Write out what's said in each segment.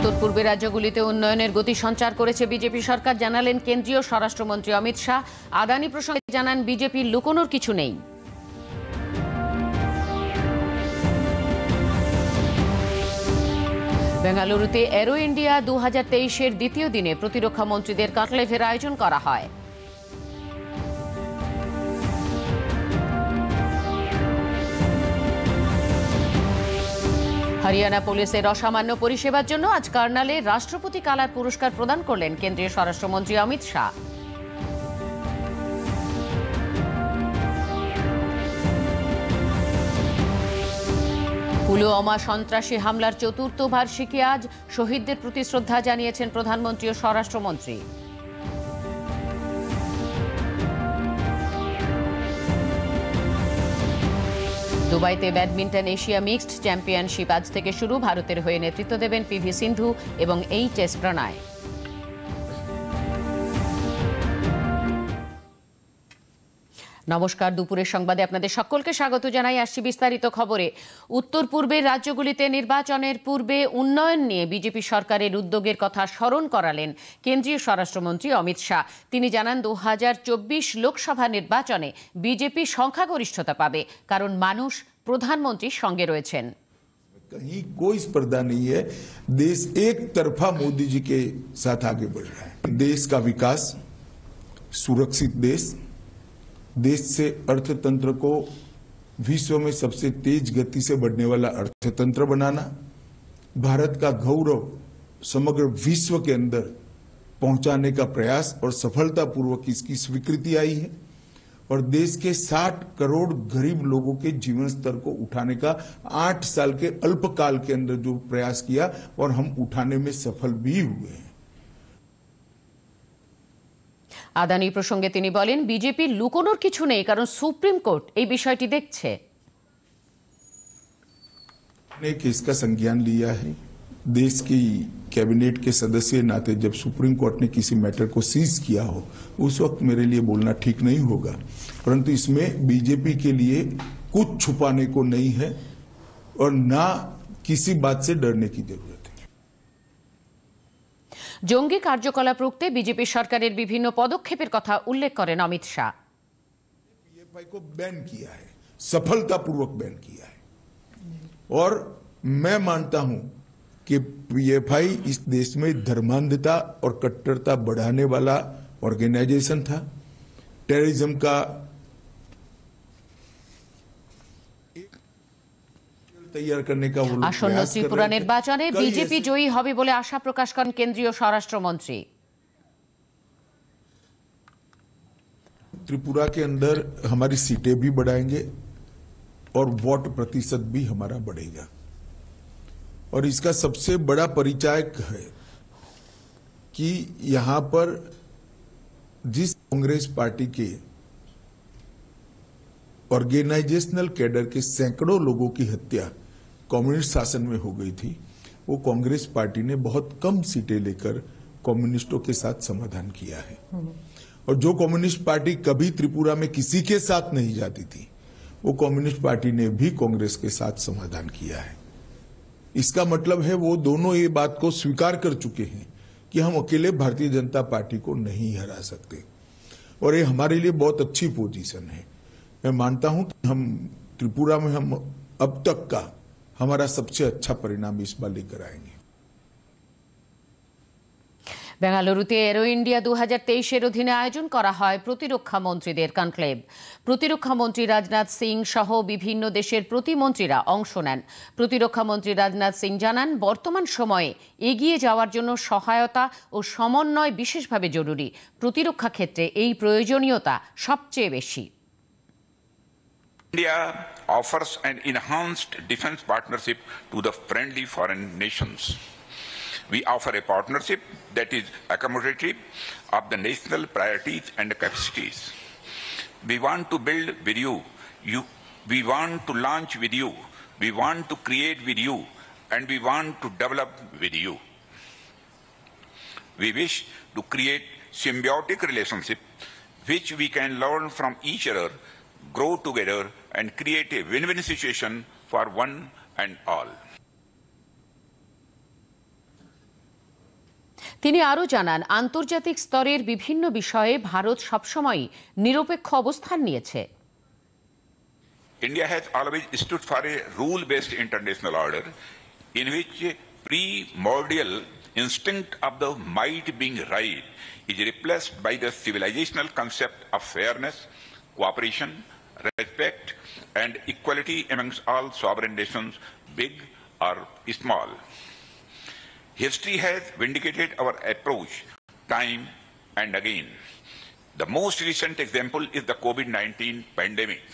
উত্তর পূর্বের রাজ্যগুলিতে উন্নয়নের গতি সঞ্চার করেছে বিজেপি সরকার, জানালেন কেন্দ্রীয় স্বরাষ্ট্রমন্ত্রী অমিত শাহ। আদানি প্রসঙ্গে জানান, বিজেপির লুকোনোর কিছু নেই। বেঙ্গালুরুতে এরো ইন্ডিয়া 2023-এর দ্বিতীয় দিনে প্রতিরক্ষা মন্ত্রীদের কাটলেভের আয়োজন করা হয়। হরিয়ানা পুলিশের অসামান্য পরিষেবার জন্য আজ কার্নালে রাষ্ট্রপতি কালার পুরস্কার প্রদান করলেন কেন্দ্রীয় স্বরাষ্ট্রমন্ত্রী অমিত শাহ। পুলওয়ামা সন্ত্রাসী হামলার চতুর্থ বার্ষিকী আজ, শহীদদের প্রতি শ্রদ্ধা জানিয়েছেন প্রধানমন্ত্রী ও স্বরাষ্ট্রমন্ত্রী। দুবাইতে ব্যাডমিন্টন এশিয়া মিক্সড চ্যাম্পিয়নশিপ আজ থেকে শুরু। ভারতের হয়ে নেতৃত্ব দেবেন পিভি সিন্ধু এবং এইচ.এস. প্রণয়। নমস্কার, দুপুরের সংবাদে আপনাদের সকলকে স্বাগত জানাই। আসছি বিস্তারিত খবরে। উত্তর পূর্বের রাজ্যগুলিতে নির্বাচনের পূর্বে উন্নয়ন নিয়ে বিজেপি সরকারের উদ্যোগের কথা স্মরণ করালেন কেন্দ্রীয় স্বরাষ্ট্রমন্ত্রী অমিত শাহ। তিনি জানান, 2024 লোকসভা নির্বাচনে বিজেপি সংখ্যাগরিষ্ঠতা পাবে, কারণ মানুষ প্রধানমন্ত্রীর সঙ্গে রয়েছেন। कहीं कोई स्पर्धा नहीं है। देश एक तरफा मोदी जी के साथ आगे बढ़ रहा है। देश का विकास, सुरक्षित देश से अर्थतंत्र को विश्व में सबसे तेज गति से बढ़ने वाला अर्थतंत्र बनाना, भारत का गौरव समग्र विश्व के अंदर पहुंचाने का प्रयास और सफलतापूर्वक इसकी स्वीकृति आई है। और देश के 60 करोड़ गरीब लोगों के जीवन स्तर को उठाने का 8 साल के अल्पकाल के अंदर जो प्रयास किया, और हम उठाने में सफल भी हुए हैं। আদানি প্রসঙ্গে তিনি বলেন, বিজেপির লুকোনোর কিছু নেই, কারণ সুপ্রিম কোর্ট এই বিষয়টি দেখছে। ने केस का संज्ञान लिया है। देश की कैबिनेट के सदस्य नाते जब सुप्रीम कोर्ट ने किसी मैटर को सीज किया हो, उस वक्त मेरे लिए बोलना ठीक नहीं होगा, परंतु इसमें बीजेपी के लिए कुछ छुपाने को नहीं है और ना किसी बात से डरने की जरूरत है। জঙ্গি কার্যকলাপ রুখতে বিজেপি সরকারের বিভিন্ন পদক্ষেপের কথা উল্লেখ করেন অমিত শাহ। पीएफआई को बैन किया है, सफलतापूर्वक बैन किया है, और मैं मानता हूं कि पीएफआई इस देश में धर्मांधता और कट्टरता बढ़ाने वाला ऑर्गेनाइजेशन था। टेररिज्म का तैयार करने का वो আসন্ন ত্রিপুরা নির্বাচনে বিজেপি জয়ী হবে বলে আশা প্রকাশ করেন কেন্দ্রীয় স্বরাষ্ট্রমন্ত্রী। त्रिपुरा के अंदर हमारी सीटें भी बढ़ाएंगे और वोट प्रतिशत भी हमारा बढ़ेगा, और इसका सबसे बड़ा परिचायक है कि यहां पर जिस कांग्रेस पार्टी के ऑर्गेनाइजेशनल कैडर के सैकड़ों लोगों की हत्या कम्युनिस्ट शासन में हो गई थी, वो कांग्रेस पार्टी ने बहुत कम सीटें लेकर कम्युनिस्टों के साथ समाधान किया है। और जो कम्युनिस्ट पार्टी कभी त्रिपुरा में किसी के साथ नहीं जाती थी, वो कम्युनिस्ट पार्टी ने भी कांग्रेस के साथ समाधान किया है। इसका मतलब है वो दोनों ये बात को स्वीकार कर चुके हैं कि हम अकेले भारतीय जनता पार्टी को नहीं हरा सकते, और ये हमारे लिए बहुत अच्छी पोजीशन है। मैं मानता हूं कि हम त्रिपुरा में हम अब तक का हमारा सबसे अच्छा परिणाम इस बार लेकर आएंगे। বেঙ্গালুরুতে এরো ইন্ডিয়া 2023-এর অধীনে আয়োজন করা হয় প্রতিরক্ষা মন্ত্রীদের কনক্লেভ। প্রতিরক্ষা মন্ত্রী রাজনাথ সিং সহ বিভিন্ন দেশের প্রতিমন্ত্রীরা অংশ নেন। প্রতিরক্ষা মন্ত্রী রাজনাথ সিং জানান, বর্তমান সময়ে এগিয়ে যাওয়ার জন্য সহায়তা ও সমন্বয় বিশেষভাবে জরুরি। প্রতিরক্ষা ক্ষেত্রে এই প্রয়োজনীয়তা সবচেয়ে বেশি। India offers an enhanced defense partnership to the friendly foreign nations. We offer a partnership that is accommodative of the national priorities and capacities. We want to build with you. We want to launch with you. We want to create with you. And we want to develop with you. We wish to create symbiotic relationship which we can learn from each other, grow together, and create a win-win situation for one and all. তিনি আরও জানান, আন্তর্জাতিক স্তরের বিভিন্ন বিষয়ে ভারত সবসময় নিরপেক্ষ অবস্থান নিয়েছে। India has always stood for a rule-based international order in which primordial instinct of the might being right is replaced by the civilizational concept of fairness, cooperation, respect, and equality amongst all sovereign nations, big or small. History has vindicated our approach time and again. The most recent example is the COVID-19 pandemic,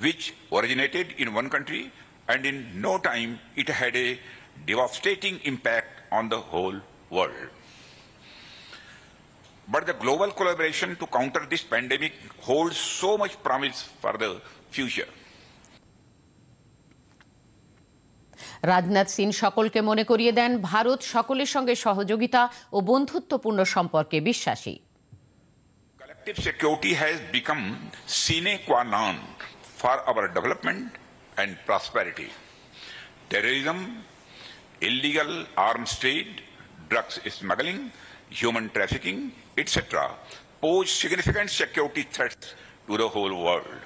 which originated in one country, and in no time it had a devastating impact on the whole world. But the global collaboration to counter this pandemic holds so much promise for the future. Rajnath Singh সকলকে মনে করিয়ে দেন, ভারত সকলের সঙ্গে সহযোগিতা ও বন্ধুত্বপূর্ণ সম্পর্কে বিশ্বাসী। Collective security has become sine qua non for our development and prosperity. Terrorism, illegal arms trade, drugs smuggling, human trafficking, etc. pose significant security threats to the whole world.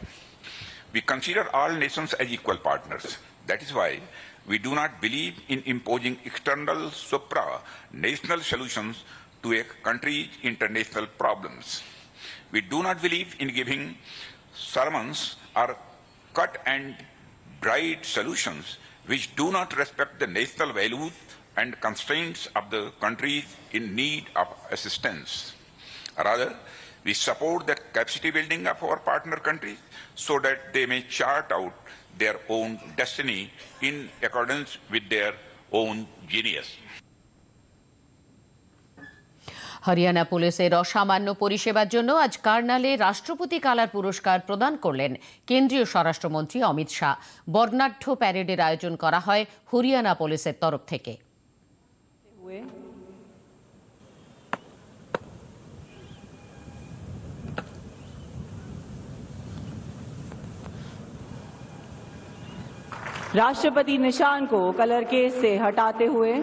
We consider all nations as equal partners. That is why we do not believe in imposing external supra-national solutions to a country's international problems. We do not believe in giving sermons or cut and dried solutions which do not respect the national values and constraints of the countries in need of assistance. Rather, we support the capacity building of our partner countries so that they may chart out their own destiny in accordance with their own genius. Haryana পুলিশের অসামান্য পরিষেবার জন্য আজ কার্নালে রাষ্ট্রপতি colour পুরস্কার প্রদান করলেন কেন্দ্রীয় স্বরাষ্ট্রমন্ত্রী অমিত শাহ। বর্ণাঢ্য প্যারেডের আয়োজন করা হয় হরিয়ানা পুলিশের তরফ থেকে। राष्ट्रपति निशान को कलर केस से हटाते हुए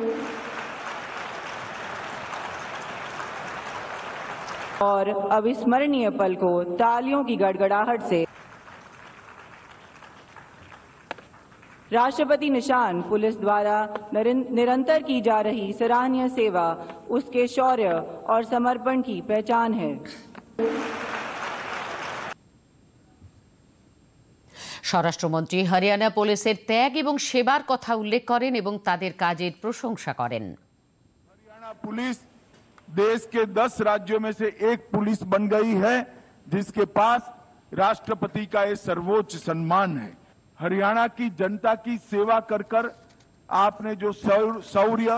और अविस्मरणीय पल को तालियों की गड़गड़ाहट से राष्ट्रपति निशान पुलिस द्वारा निरंतर की जा रही सराहनीय सेवा उसके शौर्य और समर्पण की पहचान है। স্বরাষ্ট্রমন্ত্রী হরিয়ানা পুলিশের ত্যাগ এবং সেবার কথা উল্লেখ করেন এবং তাদের কাজের প্রশংসা করেন। हरियाणा पुलिस देश के 10 राज्यों में से एक पुलिस बन गई है जिसके पास राष्ट्रपति का ये सर्वोच्च सम्मान है। हरियाणा की जनता की सेवा कर कर आपने जो शौर्य,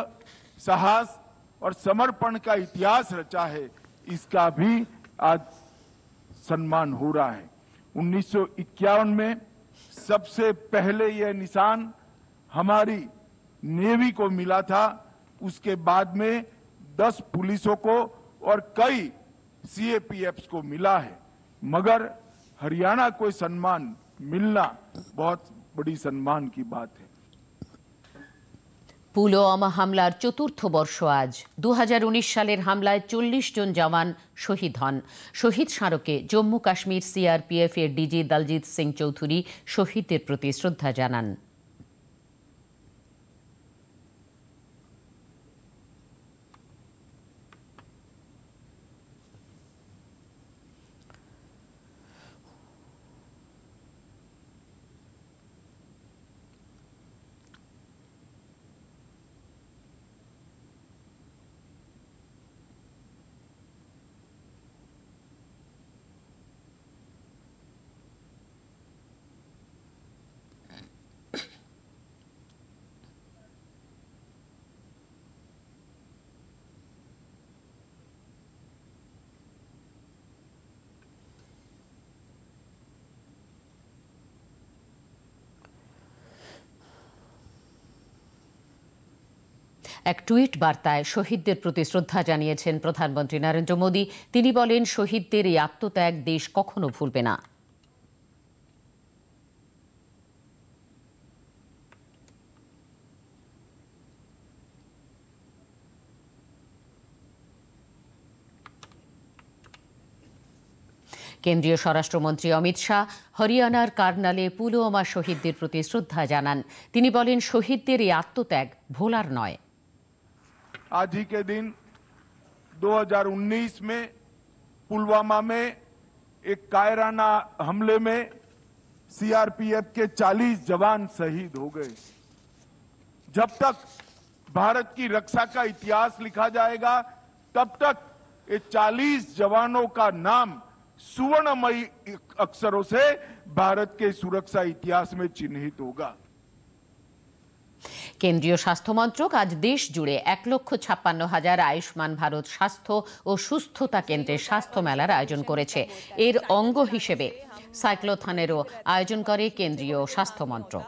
साहस और समर्पण का इतिहास रचा है, इसका भी आज सम्मान हो रहा है। 1951 में सबसे पहले यह निशान हमारी नेवी को मिला था। उसके बाद में 10 पुलिसों को और कई सीएपीएफ्स को मिला है, मगर हरियाणा को सम्मान मिलना बहुत बड़ी सम्मान की बात है। পুলওয়ামা হামলার চতুর্থ বর্ষ আজ। 2019 সালের হামলায় 40 জন জওয়ান শহীদ হন। শহীদ স্মারকে জম্মু কাশ্মীর সিআরপিএফ এর ডিজি দলজিৎ সিং চৌধুরী শহীদদের প্রতি শ্রদ্ধা জানান। এক টুইট বার্তায় শহীদদের প্রতি শ্রদ্ধা জানিয়েছেন প্রধানমন্ত্রী নরেন্দ্র মোদী। তিনি বলেন, শহীদদের এই আত্মত্যাগ দেশ কখনো ভুলবে না। কেন্দ্রীয় স্বরাষ্ট্রমন্ত্রী অমিত শাহ হরিয়ানার কার্নালে পুলওয়ামা শহীদদের প্রতি শ্রদ্ধা জানান। তিনি বলেন, শহীদদের এই আত্মত্যাগ ভোলার নয়। आज ही के दिन 2019 में पुलवामा में एक कायराना हमले में सीआरपीएफ के 40 जवान शहीद हो गए। जब तक भारत की रक्षा का इतिहास लिखा जाएगा, तब तक ये 40 जवानों का नाम सुवर्णमयी अक्षरों से भारत के सुरक्षा इतिहास में चिन्हित होगा। কেন্দ্রীয় স্বাস্থ্য মন্ত্রক আজ দেশ জুড়ে 1,56,000 আয়ুষ্মান ভারত স্বাস্থ্য ও সুস্থতা কেন্দ্রের স্বাস্থ্য মেলার আয়োজন করেছে। এর অঙ্গ হিসেবে সাইক্লোথনেরও আয়োজন করে কেন্দ্রীয় স্বাস্থ্য মন্ত্রক।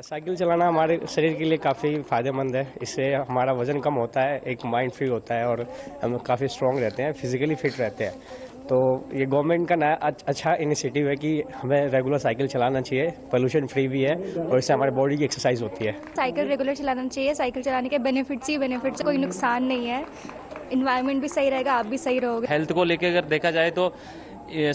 साइकिल चलाना हमारे शरीर के लिए काफ़ी फ़ायदेमंद है। इससे हमारा वजन कम होता है, एक माइंड फ्री होता है और हम काफ़ी स्ट्रॉन्ग रहते हैं, फिजिकली फिट रहते हैं। तो ये गवर्नमेंट का नया अच्छा इनिशिएटिव है कि हमें रेगुलर साइकिल चलाना चाहिए। पोल्यूशन फ्री भी है और इससे हमारे बॉडी की एक्सरसाइज होती है। साइकिल रेगुलर चलाना चाहिए। साइकिल चलाने के बेनिफिट्स ही बेनिफिट्स, कोई नुकसान नहीं है। इन्वायरमेंट भी सही रहेगा, आप भी सही रहोगे। हेल्थ को लेकर अगर देखा जाए तो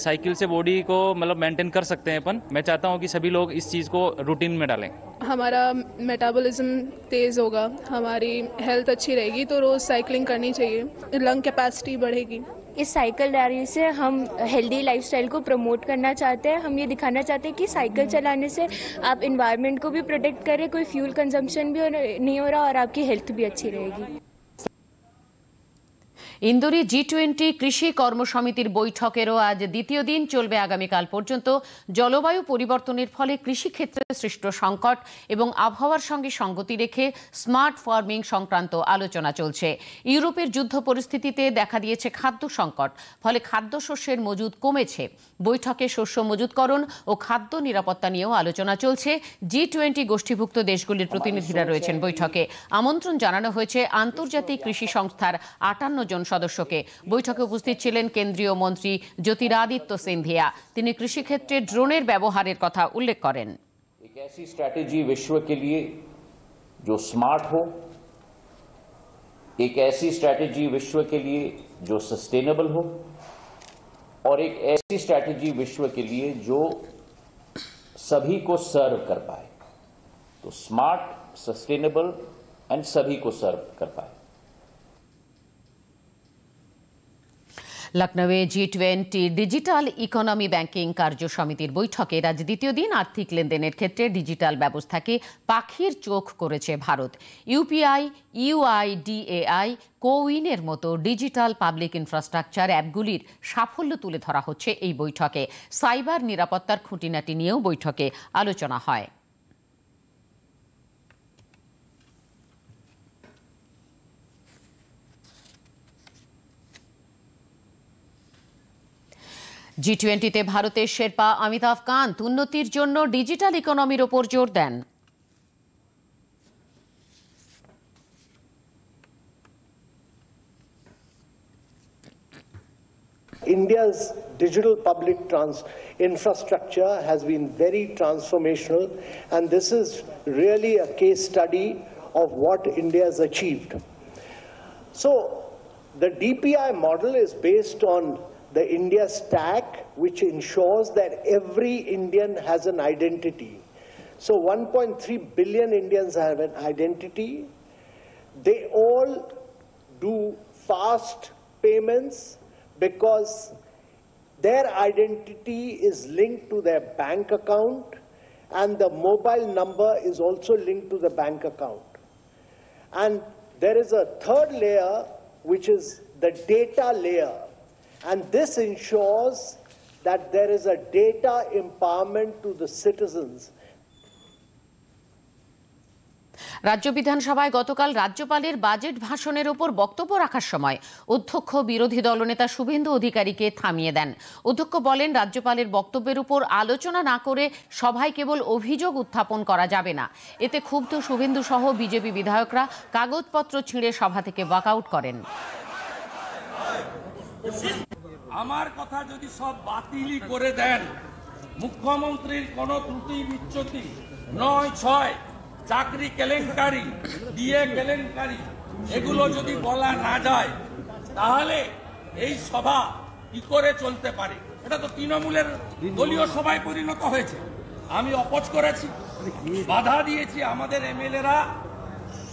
साइकिल से बॉडी को मतलब मेंटेन कर सकते हैं अपन। मैं चाहता हूं कि सभी लोग इस चीज़ को रूटीन में डालें। हमारा मेटाबॉलिज्म तेज़ होगा, हमारी हेल्थ अच्छी रहेगी, तो रोज़ साइकिलिंग करनी चाहिए, लंग कैपेसिटी बढ़ेगी। इस साइकिल रैली से हम हेल्दी लाइफस्टाइल को प्रमोट करना चाहते हैं। हम ये दिखाना चाहते हैं कि साइकिल चलाने से आप इन्वायरमेंट को भी प्रोटेक्ट करें, कोई फ्यूल कंजम्पशन भी नहीं हो रहा और आपकी हेल्थ भी अच्छी रहेगी। ইন্দোরে G20 কৃষি কর্মসমিতির বৈঠকেরও আজ দ্বিতীয় দিন চলবে আগামীকাল পর্যন্ত। জলবায়ু পরিবর্তনের ফলে কৃষিক্ষেত্রে সৃষ্ট সংকট এবং আবহাওয়ার সঙ্গে সঙ্গতি রেখে স্মার্ট ফার্মিং সংক্রান্ত আলোচনা চলছে। ইউরোপের যুদ্ধ পরিস্থিতিতে দেখা দিয়েছে খাদ্য সংকট, ফলে খাদ্যশস্যের মজুদ কমেছে। বৈঠকে শস্য মজুতকরণ ও খাদ্য নিরাপত্তা নিয়েও আলোচনা চলছে। G20 গোষ্ঠীভুক্ত দেশগুলির প্রতিনিধিরা রয়েছেন বৈঠকে। আমন্ত্রণ জানানো হয়েছে আন্তর্জাতিক কৃষি সংস্থার 58 জন সদস্যকে। বৈঠকে উপস্থিত ছিলেন কেন্দ্রীয় মন্ত্রী জ্যোতিরাদিত্য সিন্ধিয়া। তিনি কৃষিক্ষেত্রে ড্রোনের ব্যবহারের কথা উল্লেখ করেন। एक ऐसी स्ट्रैटेजी विश्व के लिए जो स्मार्ट हो, एक ऐसी स्ट्रैटेजी विश्व के लिए जो सस्टेनेबल हो और एक ऐसी स्ट्रैटेजी विश्व के लिए जो सभी को सर्व कर पाए। तो स्मार्ट, सस्टेनेबल एंड सभी को सर्व कर पाए। লখনৌয়ে G20 ডিজিটাল ইকোনমি ব্যাংকিং কার্য সমিতির বৈঠকের আজ দ্বিতীয় দিন। আর্থিক লেনদেনের ক্ষেত্রে ডিজিটাল ব্যবস্থাকে পাখির চোখ করেছে ভারত। ইউপিআই, UIDAI, কোউইনের মতো ডিজিটাল পাবলিক ইনফ্রাস্ট্রাকচার অ্যাপগুলির সাফল্য তুলে ধরা হচ্ছে এই বৈঠকে। সাইবার নিরাপত্তার খুঁটিনাটি নিয়েও বৈঠকে আলোচনা হয়। G20-তে ভারতের শেরপা অমিতাভ কান্ত উন্নতির জন্য ডিজিটাল ইকোনমির ওপর জোর দেন। India's digital public infrastructure has been very transformational, and this is really a case study of what India has achieved. So, the DPI model is based on the India stack, which ensures that every Indian has an identity. So 1.3 billion Indians have an identity. They all do fast payments because their identity is linked to their bank account and the mobile number is also linked to the bank account. And there is a third layer, which is the data layer. And this ensures that there is a data empowerment to the citizens. রাজ্য বিধানসভায় গতকাল রাজ্যপালের budget ভাষণের ওপর বক্তব্য রাখার সময় অধ্যক্ষ বিরোধী দলনেতা শুভেন্দু অধিকারীকে থামিয়ে দেন। অধ্যক্ষ বলেন, রাজ্যপালের বক্তব্যের উপর আলোচনা না করে সভায় কেবল অভিযোগ উত্থাপন করা যাবে না। এতে ক্ষুব্ধ শুভেন্দু সহ বিজেপি বিধায়করা কাগজপত্র ছিঁড়ে সভা থেকে ওয়াকআউট করেন। আমার কথা যদি সব বাতিলই করে দেন, মুখ্যমন্ত্রীর কোনো ত্রুটি বিচ্যুতি ৯/৬ চাকরি কেলেঙ্কারি, দিয়ে কেলেঙ্কারি, এগুলো যদি বলা না যায় তাহলে এই সভা কি করে চলতে পারে? এটা তো তৃণমূলের দলীয় সভায় পরিণত হয়েছে। আমি অপোজ করেছি, বাধা দিয়েছি। আমাদের এমএলএরা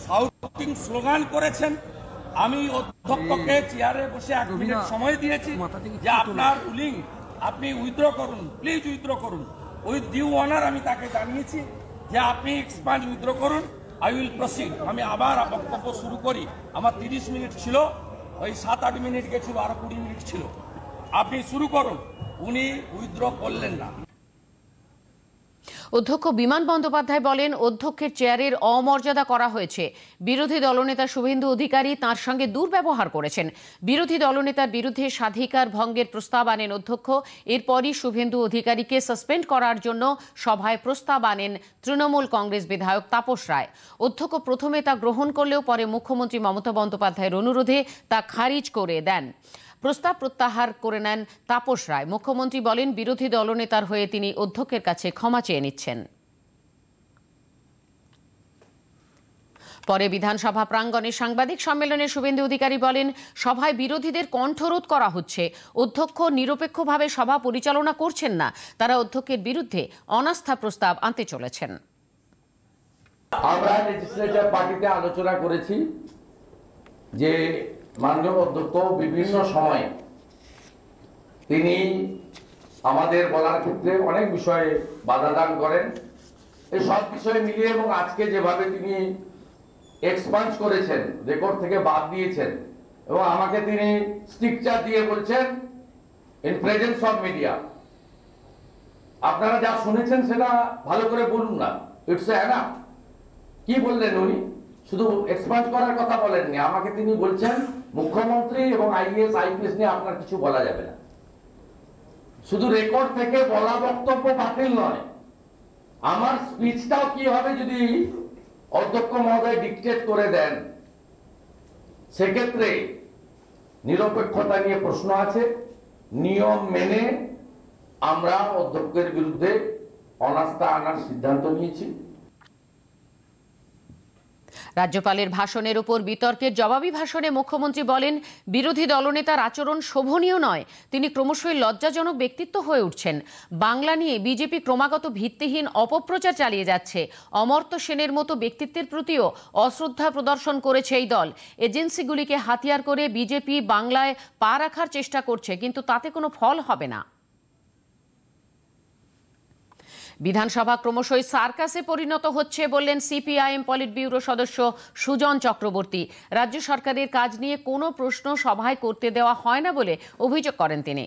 সাউথিং স্লোগান করেছেন। আমি অধ্যক্ষকে চেয়ারে বসে 1 মিনিট সময় দিয়েছি যে আপনার রুলিং আপনি উইথড্র করুন, প্লিজ উইথড্র করুন। উইথ ডিউ অনার আমি তাকে জানিয়েছি যে আপনি এক্সপাঞ্জ উইথড্র করুন, আই উইল প্রসিড। আমি আবার বক্তব্য শুরু করি। আমার 30 মিনিট ছিল, ওই 7-8 মিনিট গেছিল, আরো 20 মিনিট ছিল। আপনি শুরু করুন। উনি উইথড্র করলেন না। অধ্যক্ষ বিমান বন্দ্যোপাধ্যায় বলেন, অধ্যক্ষের চেয়ারের অমর্যাদা করা হয়েছে। বিরোধী দলনেতা শুভেন্দু অধিকারী তাঁর সঙ্গে দুর্ব্যবহার করেছেন। বিরোধী দলনেতার বিরুদ্ধে স্বাধিকার ভঙ্গের প্রস্তাব আনেন অধ্যক্ষ। এরপরই শুভেন্দু অধিকারীকে সাসপেন্ড করার জন্য সভায় প্রস্তাব আনেন তৃণমূল কংগ্রেস বিধায়ক তাপস রায়। অধ্যক্ষ প্রথমে তা গ্রহণ করলেও পরে মুখ্যমন্ত্রী মমতা বন্দ্যোপাধ্যায়ের অনুরোধে তা খারিজ করে দেন। প্রস্তাব প্রত্যাহার করে নেন তাপস রায়। মুখ্যমন্ত্রী বলেন, বিরোধী দলনেতার হয়ে তিনি অধ্যক্ষের কাছে ক্ষমা চেয়ে নিচ্ছেন। পরে বিধানসভা প্রাঙ্গণে সাংবাদিক সম্মেলনে শুভেন্দু অধিকারী বলেন, সভায় বিরোধীদের কণ্ঠরোধ করা হচ্ছে। অধ্যক্ষ নিরপেক্ষভাবে সভা পরিচালনা করছেন না। তারা অধ্যক্ষের বিরুদ্ধে অনাস্থা প্রস্তাব আনতে চলেছেন। আমরা লেজিসলেচার পার্টিতে আলোচনা করেছি যে মাননীয় অধ্যক্ষ বিভিন্ন সময়ে তিনি আমাদের বলার ক্ষেত্রে অনেক বিষয়ে বাধা দান করেন। এই সব বিষয় মিলিয়ে এবং আজকে যেভাবে তিনি এক্সপাঞ্জ করেছেন, রেকর্ড থেকে বাদ দিয়েছেন এবং আমাকে তিনি স্ট্রিকচার দিয়ে বলছেন ইন প্রেজেন্স অফ মিডিয়া। আপনারা যা শুনেছেন সেটা ভালো করে বলুন না, ইটস এনাফ। কি বললেন উনি? শুধু এক্সপাঞ্জ করার কথা বলেননি, আমাকে তিনি বলছেন মুখ্যমন্ত্রী এবং আইএএস আইপিএস নিয়ে আপনার কিছু বলা যাবে না। শুধু রেকর্ড থেকে বলা বক্তব্য বাতিল নয়, আমার স্পিচটাও কি হবে যদি অধ্যক্ষ মহোদয় ডিকটেট করে দেন, সেক্ষেত্রে নিরপেক্ষতা নিয়ে প্রশ্ন আছে। নিয়ম মেনে আমরা অধ্যক্ষের বিরুদ্ধে অনাস্থা আনার সিদ্ধান্ত নিয়েছি। রাজ্যপালের ভাষণের উপর বিতর্কের জবাবি ভাষণে মুখ্যমন্ত্রী বলেন, বিরোধী দলনেতার আচরণ শোভনীয় নয়। তিনি ক্রমশই লজ্জাজনক ব্যক্তিত্ব হয়ে উঠছেন। বাংলা নিয়ে বিজেপি ক্রমাগত ভিত্তিহীন অপপ্রচার চালিয়ে যাচ্ছে। অমর্ত্য সেনের মতো ব্যক্তিত্বের প্রতিও অশ্রদ্ধা প্রদর্শন করেছে এই দল। এজেন্সিগুলিকে হাতিয়ার করে বিজেপি বাংলায় পা রাখার চেষ্টা করছে, কিন্তু তাতে কোনো ফল হবে না। বিধানসভা ক্রমশই সার্কাসে পরিণত হচ্ছে বললেন সিপিআইএম পলিট ব্যুরো সদস্য সুজন চক্রবর্তী। রাজ্য সরকারের কাজ নিয়ে কোনো প্রশ্ন সভায় করতে দেওয়া হয় না বলে অভিযোগ করেন তিনি।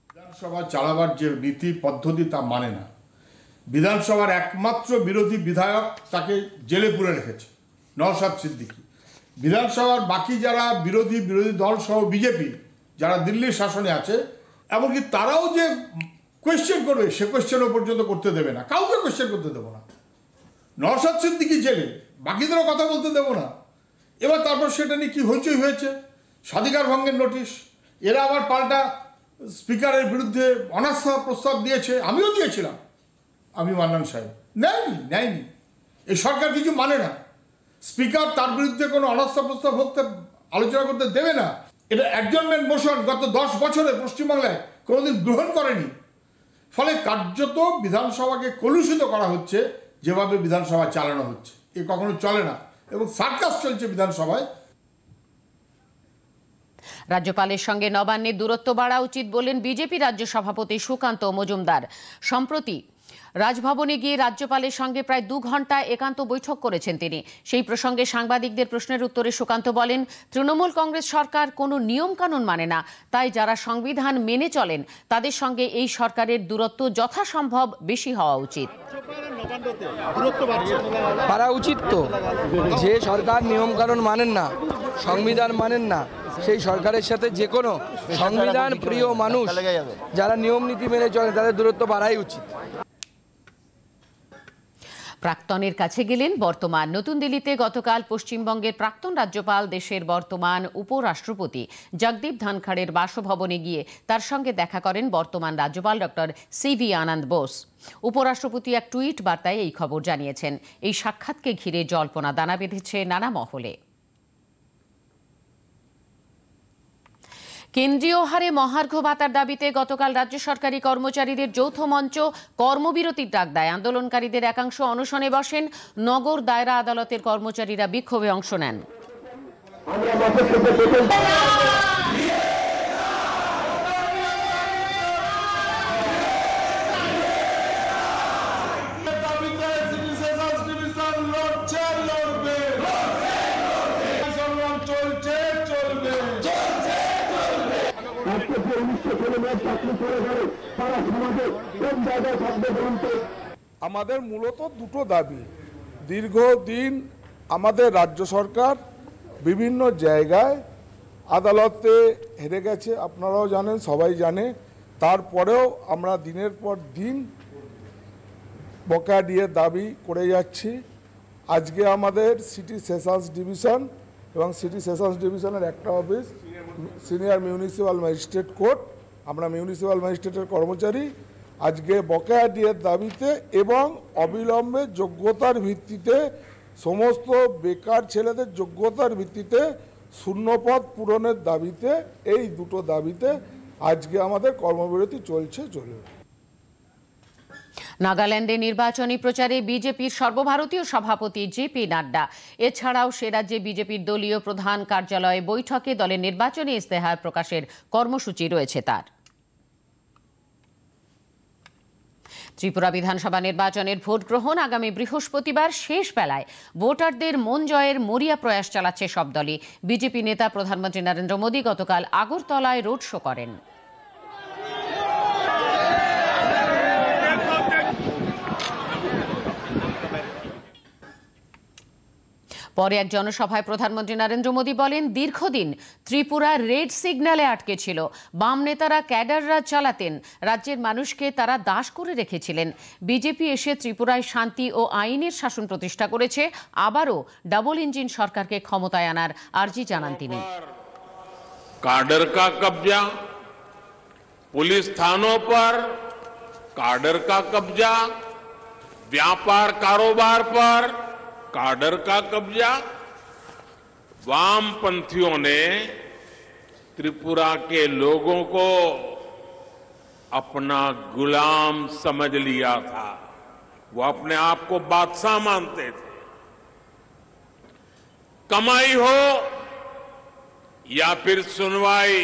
বিধানসভা চালাবার যে নীতি পদ্ধতি তা মানে না। বিধানসভার একমাত্র বিরোধী বিধায়ক তাকে জেলে পুরে রেখেছে, নওশাদ সিদ্দিকী। বিধানসভার বাকি যারা বিরোধী দল সহ বিজেপি যারা দিল্লির শাসনে আছে, এমনকি তারাও যে কোয়েশ্চেন করবে সে কোয়েশ্চেনও পর্যন্ত করতে দেবে না, কাউকে কোয়েশ্চেন করতে দেবো না। নওশাদ সিদ্দিকী জেলে, বাকিদেরও কথা বলতে দেবো না। এবার তারপর সেটা নিয়ে কি হইচই হয়েছে, স্বাধিকার ভঙ্গের নোটিশ। এরা আবার পাল্টা স্পিকারের বিরুদ্ধে অনাস্থা প্রস্তাব দিয়েছে, আমিও দিয়েছিলাম, আমি মান্নান সাহেব নেয়নি। এই সরকার কিছু মানে না। স্পিকার তার বিরুদ্ধে কোনো অনাস্থা প্রস্তাব আলোচনা করতে দেবে না। এটা অ্যাডজর্নমেন্ট মোশন গত 10 বছরে পশ্চিমবাংলায় কোনোদিন গ্রহণ করেনি। ফলে কার্যত বিধানসভাকে কলুষিত করা হচ্ছে, যেভাবে বিধানসভা চালানো হচ্ছে এ কখনো চলে না, এবং সার্কাস চলছে বিধানসভায়। রাজ্যপালের সঙ্গে নবান্নের দূরত্ব বাড়া উচিত বললেন বিজেপি রাজ্য সভাপতি সুকান্ত মজুমদার। সম্প্রতি রাজভবনে গিয়ে রাজ্যপালের সঙ্গে প্রায় 2 ঘন্টা একান্ত বৈঠক করেছেন তিনি। সেই প্রসঙ্গে সাংবাদিকদের প্রশ্নের উত্তরে সুকান্ত বলেন, তৃণমূল কংগ্রেস সরকার কোনো নিয়ম কানুন মানে না, তাই যারা সংবিধান মেনে চলেন তাদের সঙ্গে এই সরকারের দূরত্ব যথাসম্ভব বেশি হওয়া উচিত। পারা উচিত তো, যে সরকার নিয়ম কানুন মানেন না, সংবিধান মানেন না, সেই সরকারের সাথে যে কোনো সংবিধান প্রিয় মানুষ যারা নিয়ম নীতি মেনে চলে তাদের দূরত্ব বাড়াই উচিত। প্রাক্তনের কাছে গেলেন বর্তমান। নতুন দিল্লিতে গতকাল পশ্চিমবঙ্গের প্রাক্তন রাজ্যপাল, দেশের বর্তমান উপরাষ্ট্রপতি জগদীপ ধনখড়ের বাসভবনে গিয়ে তার সঙ্গে দেখা করেন বর্তমান রাজ্যপাল ডক্টর সিভি আনন্দ বোস। উপরাষ্ট্রপতি এক টুইট বার্তায় এই খবর জানিয়েছেন। এই সাক্ষাৎকে ঘিরে জল্পনা দানা বেঁধেছে নানা মহলে। কেন্দ্রীয় হারে মহার্ঘ ভাতার দাবিতে গতকাল রাজ্য সরকারি কর্মচারীদের যৌথ মঞ্চ কর্মবিরতির ডাক দেয়। আন্দোলনকারীদের একাংশ অনশনে বসেন। নগর দায়রা আদালতের কর্মচারীরা বিক্ষোভে অংশ নেন। আমাদের মূলত দুটো দাবি। দীর্ঘদিন আমাদের রাজ্য সরকার বিভিন্ন জায়গায় আদালতে হেরে গেছে, আপনারাও জানেন, সবাই জানে। তারপরেও আমরা দিনের পর দিন বকেয়া দিয়ে দাবি করে যাচ্ছি। আজকে আমাদের সিটি সেশনস ডিভিশন এবং সিটি সেশনস ডিভিশনের একটা office senior municipal magistrate court, আমরা মিউনিসিপ্যাল ম্যাজিস্ট্রেটের কর্মচারী, আজকে বকেয়া ডিএর দাবিতে এবং অবিলম্বে যোগ্যতার ভিত্তিতে সমস্ত বেকার ছেলেদের যোগ্যতার ভিত্তিতে শূন্যপদ পূরণের দাবিতে, এই দুটো দাবিতে আজকে আমাদের কর্মবিরতি চলবে। নাগাল্যান্ডে নির্বাচনী প্রচারে বিজেপির সর্বভারতীয় সভাপতি জেপি নাড্ডা। এছাড়াও সে রাজ্যে বিজেপির দলীয় প্রধান কার্যালয়ে বৈঠকে দলের নির্বাচনী ইস্তেহার প্রকাশের কর্মসূচি রয়েছে তার। ত্রিপুরা বিধানসভা নির্বাচনের ভোট গ্রহণ আগামী বৃহস্পতিবার। শেষ বেলায় ভোটারদের মন জয়ের মরিয়া প্রয়াস চালাচ্ছে সব দলই। বিজেপি নেতা প্রধানমন্ত্রী নরেন্দ্র মোদী গতকাল আগরতলায় রোড শো করেন। পরে এক জনসভায় প্রধানমন্ত্রী নরেন্দ্র মোদী বলেন, দীর্ঘদিন ত্রিপুরা রেড সিগন্যালে আটকে ছিল। বাম নেতারা ক্যাডার রাজ চালাতেন, রাজ্যের মানুষকে তারা দাস করে রেখেছিলেন। বিজেপি এসে ত্রিপুরায় শান্তি ও আইনের শাসন প্রতিষ্ঠা করেছে। আবারও ডাবল ইঞ্জিন সরকারকে ক্ষমতায় আনার আর্জি জানান তিনি। काडर का कब्जा, पुलिस थानों पर काडर का कब्जा, व्यापार कारोबार पर काडर का कब्जा। वामपंथियों ने त्रिपुरा के लोगों को अपना गुलाम समझ लिया था। वो अपने आप को बादशाह मानते थे। कमाई हो या फिर सुनवाई,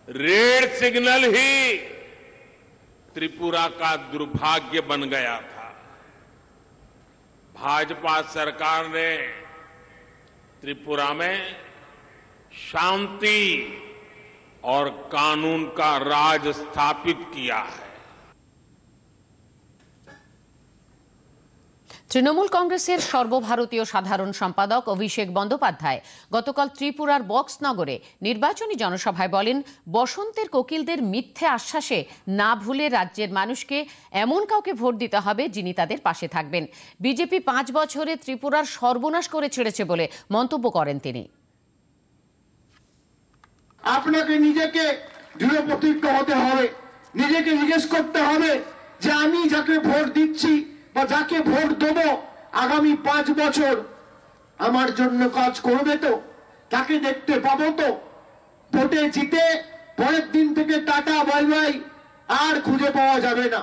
रेड सिग्नल ही त्रिपुरा का दुर्भाग्य बन गया था। भाजपा सरकार ने त्रिपुरा में शांति और कानून का राज स्थापित किया है। তৃণমূল কংগ্রেসের সর্বভারতীয় সাধারণ সম্পাদক অভিষেক বন্দ্যোপাধ্যায় গতকাল ত্রিপুরার বক্সনগরে নির্বাচনী জনসভায় বলেন, বসন্তের কোকিলদের মিথ্যে আশ্বাসে না ভুলে রাজ্যের মানুষকে এমন কাউকে ভোট দিতে হবে যিনি তাদের পাশে থাকবেন। বিজেপি 5 বছরে ত্রিপুরার সর্বনাশ করে ছেড়েছে বলে মন্তব্য করেন তিনি। আপনাকে নিজেকে দৃঢ় প্রতিজ্ঞ হতে হবে, নিজেকে জিজ্ঞেস করতে হবে যে আমি যাকে ভোট দিচ্ছি বা যাকে ভোট দেব আগামী 5 বছর আমার জন্য কাজ করবে তো, তাকে দেখতে পাবো তো। ভোটে জিতে পরের দিন থেকে টাটা বাই বাই আর খুঁজে পাওয়া যাবে না।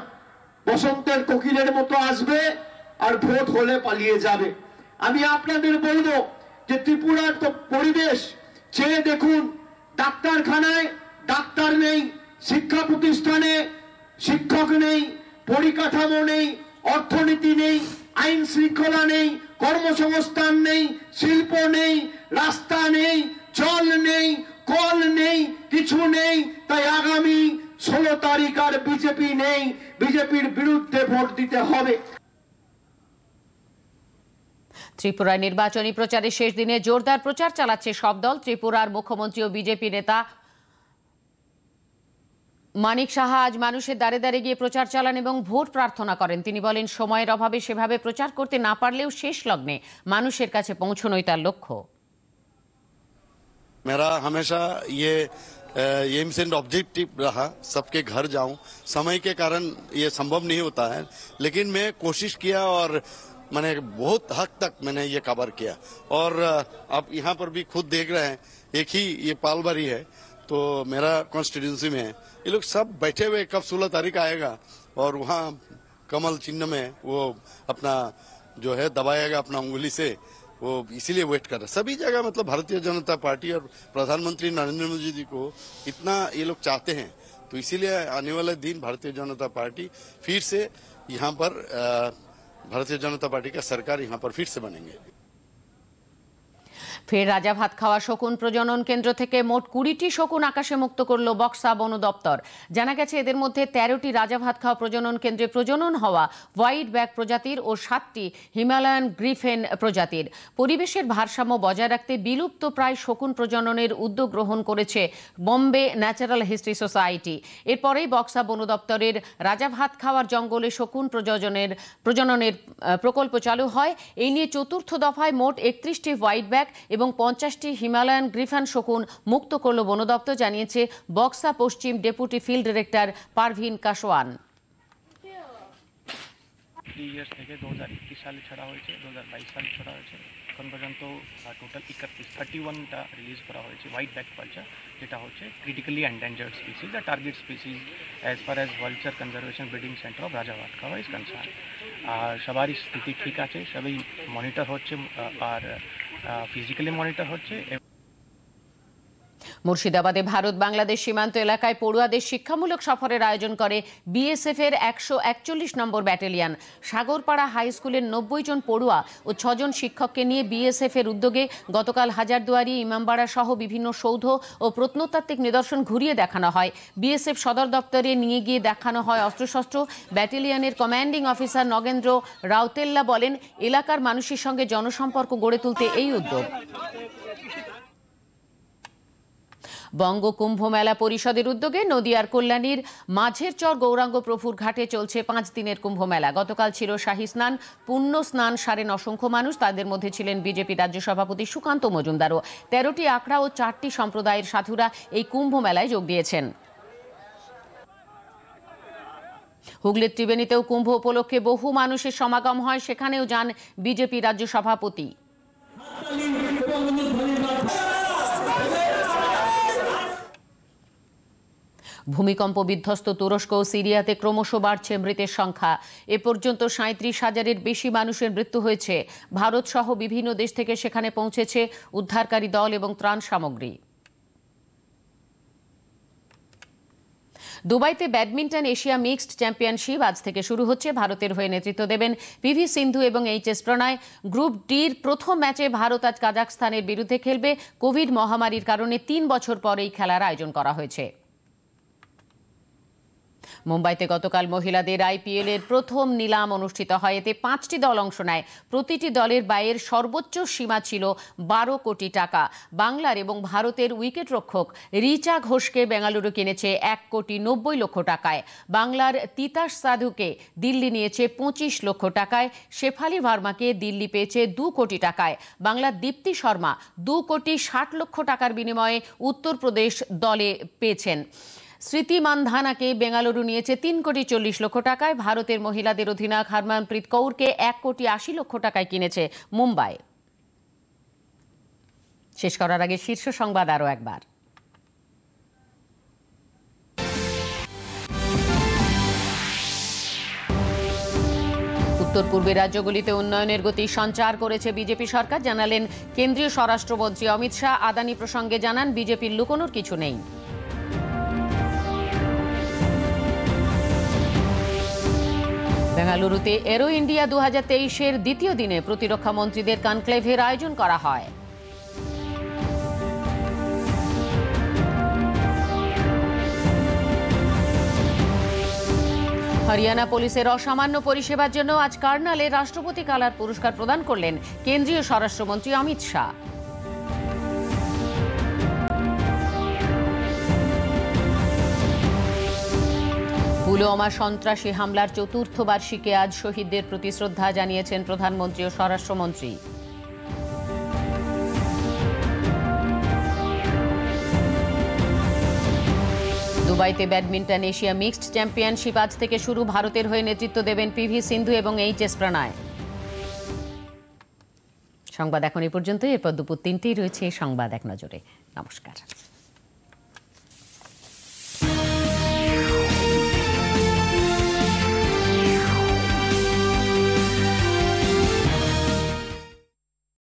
বসন্তের কোকিলের মতো আসবে আর ভোট হলে পালিয়ে যাবে। আমি আপনাদের বলবো যে ত্রিপুরার তো পরিবেশ চেয়ে দেখুন, ডাক্তারখানায় ডাক্তার নেই, শিক্ষা প্রতিষ্ঠানে শিক্ষক নেই, পরিকাঠামো নেই, অর্থনীতি নেই, আইন শৃঙ্খলা নেই, কর্মসংস্থান নেই, শিল্প নেই, রাস্তা নেই, জল নেই, কল নেই, কিছু নেই। তাই আগামী 16 তারিখ আর বিজেপি নেই, বিজেপির বিরুদ্ধে ভোট দিতে হবে। ত্রিপুরায় নির্বাচনী প্রচারের শেষ দিনে জোরদার প্রচার চালাচ্ছে সব দল। ত্রিপুরার মুখ্যমন্ত্রী ও বিজেপি নেতা মানিক সাহা আজ মানুষের দ্বারে দ্বারে গিয়ে প্রচার চালান এবং ভোট প্রার্থনা করেন। তিনি বলেন, সময়ের অভাবে সেভাবে প্রচার করতে না পারলেও শেষ লগ্নে মানুষের কাছে পৌঁছানোই তার লক্ষ্য। मेरा हमेशा ये एम एंड ऑब्जेक्टिव रहा सबके घर जाऊं। समय के कारण ये संभव नहीं होता है, लेकिन मैं कोशिश किया और मैंने बहुत हद तक मैंने ये कवर किया। और आप यहाँ पर भी खुद देख रहे हैं, एक ही ये पालबारी है तो मेरा कॉन्स्टिट्यूंसी में है, ये लोग सब बैठे हुए कब 16 तारीख आएगा और वहाँ कमल चिन्ह में वो अपना जो है दबाएगा अपना उंगली से, वो इसीलिए वेट कर रहे सभी जगह। मतलब भारतीय जनता पार्टी और प्रधानमंत्री नरेंद्र मोदी जी को इतना ये लोग चाहते हैं, तो इसीलिए आने वाले दिन भारतीय जनता पार्टी फिर से यहाँ पर भारतीय जनता पार्टी का सरकार यहाँ पर फिर से बनेंगे। ফের রাজা ভাত খাওয়া শকুন প্রজনন কেন্দ্র থেকে মোট 20টি শকুন আকাশে মুক্ত করল বক্সা বন দপ্তর। জানা গেছে এদের মধ্যে 13টি রাজা ভাত খাওয়া প্রজনন কেন্দ্রে প্রজনন হওয়া হোয়াইট ব্যাক প্রজাতির ও 7টি হিমালয়ান গ্রিফেন প্রজাতির। পরিবেশের ভারসাম্য বজায় রাখতে বিলুপ্ত প্রায় শকুন প্রজননের উদ্যোগ গ্রহণ করেছে বম্বে ন্যাচারাল হিস্ট্রি সোসাইটি। এরপরেই বক্সা বন দপ্তরের রাজা ভাত খাওয়ার জঙ্গলে শকুন প্রজননের প্রকল্প চালু হয়। এই নিয়ে চতুর্থ দফায় মোট 31টি হোয়াইট ব্যাক এবং 50টি হিমালয়ান গ্রিফান শকুন মুক্ত করল বন দপ্তর, জানিয়েছে বক্সা পশ্চিম deputy field director Parveen Kaswan. 3 years থেকে 2021 সালে ছড়া হয়েছে, 2022 সালে ছড়া হয়েছে। এখন পর্যন্ত টোটাল 31টা রিলিজ করা হয়েছে হোয়াইট ব্যাক ভালচার, যেটা হচ্ছে critically endangered species, the target species as far as vulture conservation breeding centre of রাজা ভাত খাওয়া ইজ কনসার্ন। আর সবারই স্থিতি ঠিক আছে, সবাই মনিটর হচ্ছে আর ফিজিক্যালি মনিটর হচ্ছে। মুর্শিদাবাদে ভারত বাংলাদেশ সীমান্ত এলাকায় পড়ুয়াদের শিক্ষামূলক সফরের আয়োজন করে বিএসএফ এর 141 নম্বর ব্যাটালিয়ন। সাগরপাড়া হাই স্কুলের 90 জন পড়ুয়া ও 6 জন শিক্ষককে নিয়ে বিএসএফ এর উদ্যোগে গতকাল হাজারদুয়ারি, ইমামবাড়া সহ বিভিন্ন সৌধ ও প্রত্নতাত্ত্বিক নিদর্শন ঘুরিয়ে দেখানো হয়। বিএসএফ সদর দপ্তরে নিয়ে গিয়ে দেখানো হয় অস্ত্রশস্ত্র। ব্যাটালিয়নের কমান্ডিং অফিসার নগেন্দ্র রাউতেল্লা বলেন, এলাকার মানুষের সঙ্গে জনসম্পর্ক গড়ে তুলতে এই উদ্যোগ। বঙ্গ কুম্ভ মেলা পরিষদের উদ্যোগে নদিয়ার কল্যাণীর মাঝের চর গৌরাঙ্গ প্রভুর ঘাটে চলছে 5 দিনের কুম্ভ মেলা। গতকাল ছিল শাহী স্নান, পুণ্য স্নান সারেন অসংখ্য মানুষ। তাদের মধ্যে ছিলেন বিজেপি রাজ্য সভাপতি সুকান্ত মজুমদারও। 13টি আখড়া ও 4টি সম্প্রদায়ের সাধুরা এই কুম্ভ মেলায় যোগ দিয়েছেন। হুগলির ত্রিবেণীতেও কুম্ভ উপলক্ষে বহু মানুষের সমাগম হয়, সেখানেও যান বিজেপি রাজ্য সভাপতি। ভূমিকম্প বিধ্বস্ত তুরস্ক ও সিরিয়াতে ক্রমশ বাড়ছে মৃতের সংখ্যা। এ পর্যন্ত 37,000-এর বেশি মানুষের মৃত্যু হয়েছে। ভারত সহ বিভিন্ন দেশ থেকে সেখানে পৌঁছেছে উদ্ধারকারী দল এবং ত্রাণ সামগ্রী। দুবাইতে ব্যাডমিন্টন এশিয়া মিক্সড চ্যাম্পিয়নশিপ আজ থেকে শুরু হচ্ছে। ভারতের হয়ে নেতৃত্ব দেবেন পিভি সিন্ধু এবং এইচএস প্রণয়। গ্রুপ ডির প্রথম ম্যাচে ভারত আজ কাজাখস্তানের বিরুদ্ধে খেলবে। কোভিড মহামারীর কারণে 3 বছর পর এই খেলার আয়োজন করা হয়েছে। মুম্বাইতে গতকাল মহিলাদের আইপিএল এর প্রথম নিলাম অনুষ্ঠিত হয়। এতে 5টি দল অংশ নেয়। প্রতিটি দলের ব্যয়ের সর্বোচ্চ সীমা ছিল 12 কোটি টাকা। বাংলার এবং ভারতের উইকেট রক্ষক রিচা ঘোষকে বেঙ্গালুরু কিনেছে 1 কোটি 90 লক্ষ টাকায়। বাংলার তিতাস সাধুকে দিল্লি নিয়েছে 25 লক্ষ টাকায়। শেফালি ভার্মাকে দিল্লি পেয়েছে 2 কোটি টাকায়। বাংলার দীপ্তি শর্মা 2 কোটি 60 লক্ষ টাকার বিনিময়ে উত্তরপ্রদেশ দলে পেয়েছেন। স্মৃতি মান্ধানাকে বেঙ্গালুরু নিয়েছে 3 কোটি 40 লক্ষ টাকায়। ভারতের মহিলাদের অধিনায়ক হরমনপ্রীত কৌরকে 1 কোটি 80 লক্ষ টাকায় কিনেছে মুম্বাই। শেষ করার আগে শীর্ষ সংবাদ আরও একবার। উত্তর পূর্বের রাজ্যগুলিতে উন্নয়নের গতি সঞ্চার করেছে বিজেপি সরকার, জানালেন কেন্দ্রীয় স্বরাষ্ট্রমন্ত্রী অমিত শাহ। আদানি প্রসঙ্গে জানান, বিজেপির লুকোনোর কিছু নেই। বেঙ্গালুরুতে এরো ইন্ডিয়া 2023-এর দ্বিতীয় দিনে প্রতিরক্ষা মন্ত্রীদের কনক্লেভের আয়োজন করা হয়। হরিয়ানা পুলিশের অসামান্য পরিষেবার জন্য আজ কার্নালে রাষ্ট্রপতি কালার পুরস্কার প্রদান করলেন কেন্দ্রীয় স্বরাষ্ট্রমন্ত্রী অমিত শাহ। পুলওয়ামা সন্ত্রাসী হামলার 4র্থ বার্ষিকী আজ শহীদদের প্রতি শ্রদ্ধা জানিয়েছেন প্রধানমন্ত্রী ও স্বরাষ্ট্রমন্ত্রী। দুবাইতে ব্যাডমিন্টন এশিয়া মিক্সড চ্যাম্পিয়নশিপ আজ থেকে শুরু। ভারতের হয়ে নেতৃত্ব দেবেন পিভি সিন্ধু এবং এইচএস প্রণয়। সংবাদ এখন এই পর্যন্তই। এরপর দুপুর 3টেই রয়েছে সংবাদ এক নজরে। নমস্কার।